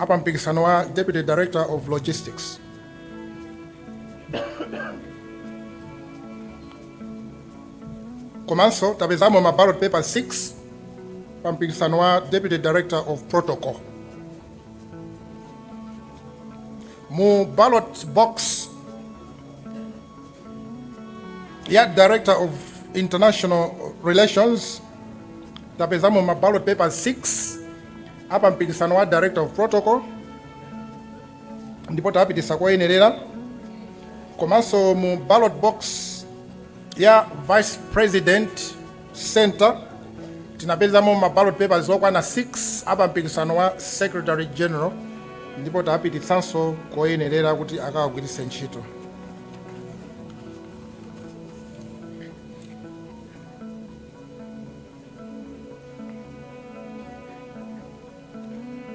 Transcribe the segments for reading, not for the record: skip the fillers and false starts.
apa mpikisano wa Deputy Director of Logistics. Komanso tapezamo ma ballot paper 6 pa mpikisano wa Deputy Director of Protocol. Mu ballot box ya Director of International Relations tapezamo ma ballot paper 6 apa mpikisano wa Director of Protocol, ndipo tapitisa kuyenerera. Komanso mu ballot box ya Vice President Center tinapezamo ma ballot papers okwana 6 apa mpikisano wa Secretary General, ndipo tapitisanso kuyenerera kuti akawagwiritse ntchito.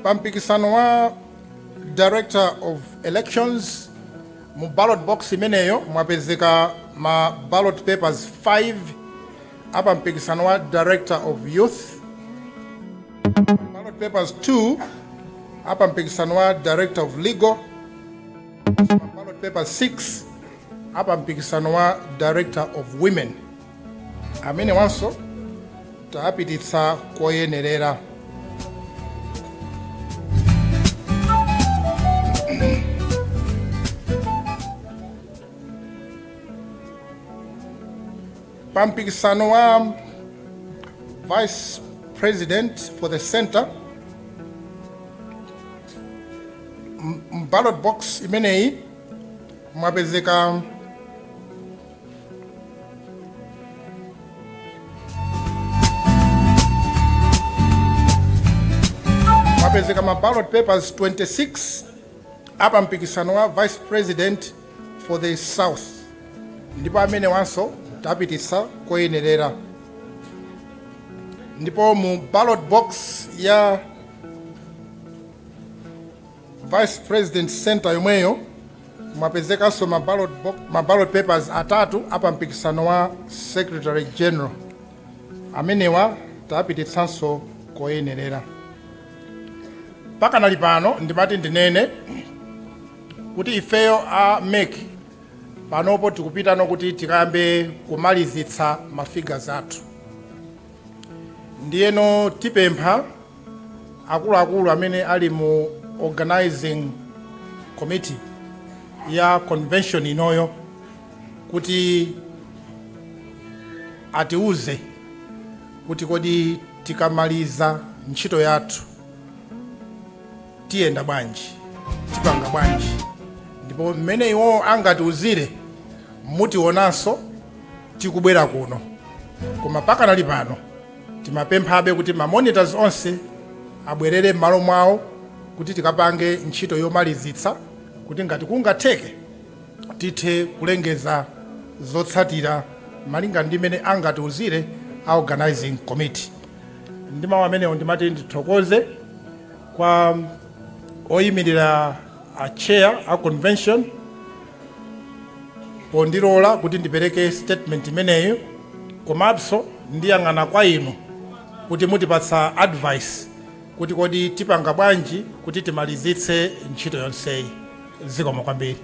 Pampikisano wa Director of Elections, mu ballot box imeneyo mwapezeka ma ballot papers 5 apa mpikisano wa Director of Youth, ballot papers 2 apa mpikisano wa Director of Legal, ballot papers 6 apa mpikisano wa Director of Women. Amene wanso tapititsa kuyenerera. Pampikisano wa Vice President for the Center, ballot box imeneyi mwapezeka ma ballot papers 26 apa mpikisano wa Vice President for the South, ndipo amene wanso tapitisa kuyenerera. Ndipo mu ballot box ya Vice President Center yomweyo mwapezekanso ma ballot papers 3 apa mpikisano wa Secretary General, amenewa tapititsanso kuyenerera. Pakanali pano ndimati ndinene kuti ifeyo a MEC panopo tikupita nokuti tikambe kumalizitsa mafigures athu. Ndiyeno tipempha akuluakulu amene ali mu organizing committee ya convention inoyo kuti atiuze kuti kodi tikamaliza ntchito yathu tiyenda bwanji, tipanga bwanji. Ndipo mmene iwo angatiuzire mutionanso tikubwera kuno. Koma pakanali pano timapemphabe kuti ma monitors onse abwerere m'malo mwawo kuti tikapange ntchito yomalizitsa, kuti ngati kungatheke tithe kulengeza zotsatira malinga ndi mmene angatiuzire a organizing committee. Ndi mawu amenewo ndimati ndithokoze kwa oyimirira a chair a convention pondilola kuti ndipereke statement imeneyo, komanso ndiyang'ana kwa inu kuti mutipatsa advice kuti kodi tipanga bwanji kuti timalizitse ntchito yonseyi. Zikomo kwambiri.